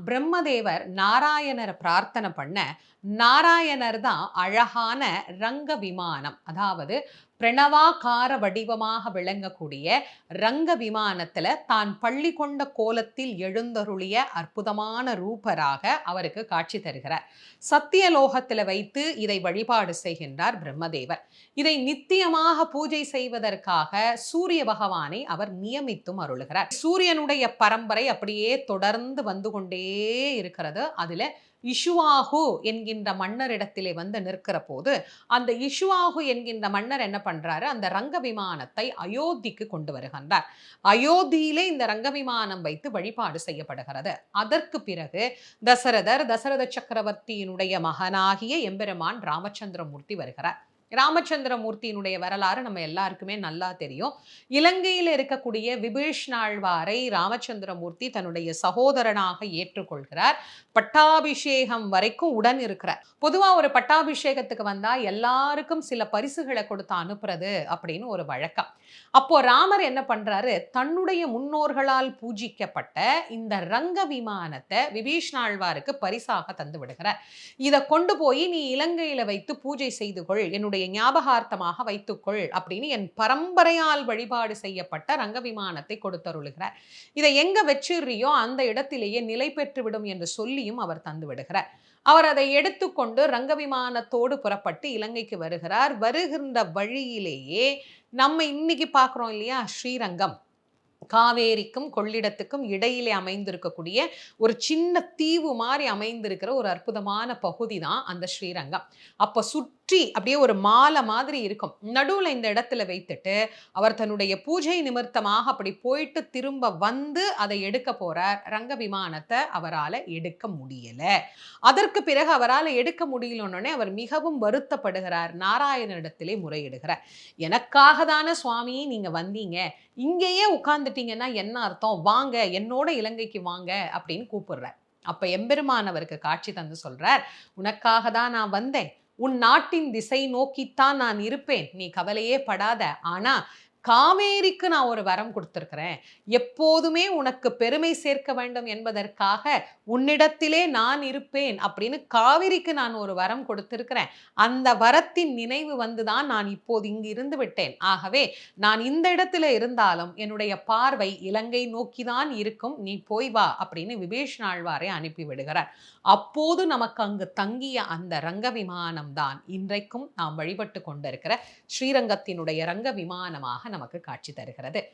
பிரம்மதேவர் நாராயணரை பிரார்த்தனை பண்ண, நாராயணர் தான் அழகான ரங்க விமானம், அதாவது பிரணவாகார வடிவமாக விளங்கக்கூடிய ரங்க விமானத்துல தான் பள்ளி கொண்ட கோலத்தில் எழுந்தருளிய அற்புதமான ரூபராக அவருக்கு காட்சி தருகிறார். சத்தியலோகத்துல வைத்து இதை வழிபாடு செய்கின்றார் பிரம்மதேவர். இதை நித்தியமாக பூஜை செய்வதற்காக சூரிய பகவானை அவர் நியமித்தும் அருளுகிறார். சூரியனுடைய பரம்பரை அப்படியே தொடர்ந்து வந்து கொண்டே இருக்கிறது. அதுல இஷுவாகு என்கின்ற மன்னரிடத்திலே வந்து நிற்கிற போது அந்த இஷுவாகு என்கின்ற மன்னர் என்ன பண்றாரு, அந்த ரங்க விமானத்தை அயோத்திக்கு கொண்டு வருகின்றார். அயோத்தியிலே இந்த ரங்க விமானம் வைத்து வழிபாடு செய்யப்படுகிறது. அதற்கு பிறகு தசரத சக்கரவர்த்தியினுடைய மகனாகிய எம்பெருமான் ராமச்சந்திரமூர்த்தி வருகிறார். ராமச்சந்திரமூர்த்தியினுடைய வரலாறு நம்ம எல்லாருக்குமே நல்லா தெரியும். இலங்கையில் இருக்கக்கூடிய விபீஷ்ணாழ்வாரை ராமச்சந்திரமூர்த்தி தன்னுடைய சகோதரனாக ஏற்றுக்கொள்கிறார். பட்டாபிஷேகம் வரைக்கும் உடன் இருக்கிறார். பொதுவா ஒரு பட்டாபிஷேகத்துக்கு வந்தா எல்லாருக்கும் சில பரிசுகளை கொடுத்து அனுப்புறது அப்படின்னு ஒரு வழக்கம். அப்போ ராமர் என்ன பண்றாரு, தன்னுடைய முன்னோர்களால் பூஜிக்கப்பட்ட இந்த ரங்க விமானத்தை விபீஷ்ணாழ்வாருக்கு பரிசாக தந்து விடுகிறார். இதை கொண்டு போய் நீ இலங்கையில வைத்து பூஜை செய்து கொள், என்னுடைய ஞாபகார்த்தமாக வைத்துக்கொள் அப்படின்னு என் பரம்பரையால் வழிபாடு செய்யப்பட்ட ரங்க விமானத்தை கொடுத்தருளுகிறார். இதை எங்க வச்சிடுறியோ அந்த இடத்திலேயே நிலை பெற்றுவிடும் என்று சொல்லியும் அவர் தந்து விடுகிறார். அவர் அதை எடுத்துக்கொண்டு ரங்க விமானத்தோடு புறப்பட்டு இலங்கைக்கு வருகிறார். வருகின்ற வழியிலேயே நம்ம இன்னைக்கு பார்க்கிறோம் இல்லையா, ஸ்ரீரங்கம், காவேரிக்கும் கொள்ளிடத்துக்கும் இடையிலே அமைந்திருக்கக்கூடிய ஒரு சின்ன தீவு மாதிரி அமைந்திருக்கிற ஒரு அற்புதமான பகுதி தான் அந்த ஸ்ரீரங்கம். அப்ப சுற்றி அப்படியே ஒரு மாலை மாதிரி இருக்கும். நடுவுல இந்த இடத்துல வைத்துட்டு அவர் தன்னுடைய பூஜை நிமித்தமாக அப்படி போயிட்டு திரும்ப வந்து அதை எடுக்க போறார். ரங்க விமானத்தை அவரால் எடுக்க முடியல. அதற்கு பிறகு அவரால் எடுக்க முடியலன்னொடனே அவர் மிகவும் வருத்தப்படுகிறார். நாராயணனிடத்திலே முறையிடுகிறார். எனக்காக தானே சுவாமி நீங்க வந்தீங்க, இங்கேயே உட்கார்ந்துட்டீங்கன்னா என்ன அர்த்தம், வாங்க என்னோட இலங்கைக்கு வாங்க அப்படின்னு கூப்பிடுறார். அப்ப எம்பெருமான் அவருக்கு காட்சி தந்து சொல்றார், உனக்காக தான் நான் வந்தேன், உன் நாட்டின் திசை நோக்கித்தான் நான் இருப்பேன், நீ கவலையே படாத. ஆனா காவேரிக்கு நான் ஒரு வரம் கொடுத்திருக்கிறேன். எப்போதுமே உனக்கு பெருமை சேர்க்க வேண்டும் என்பதற்காக உன்னிடத்திலே நான் இருப்பேன் அப்படின்னு காவிரிக்கு நான் ஒரு வரம் கொடுத்திருக்கிறேன். அந்த வரத்தின் நினைவு வந்துதான் நான் இப்போது இங்கு இருந்து விட்டேன். ஆகவே நான் இந்த இடத்துல இருந்தாலும் என்னுடைய பார்வை இலங்கை நோக்கிதான் இருக்கும், நீ போய் வா அப்படின்னு விபீஷ்ணாழ்வாரை அனுப்பி விடுகிறார். அப்போது நமக்கு அங்கு தங்கிய அந்த ரங்க விமானம் தான் இன்றைக்கும் நாம் வழிபட்டு கொண்டிருக்கிற ஸ்ரீரங்கத்தினுடைய ரங்க விமானமாக நமக்கு காட்சி தருகிறது.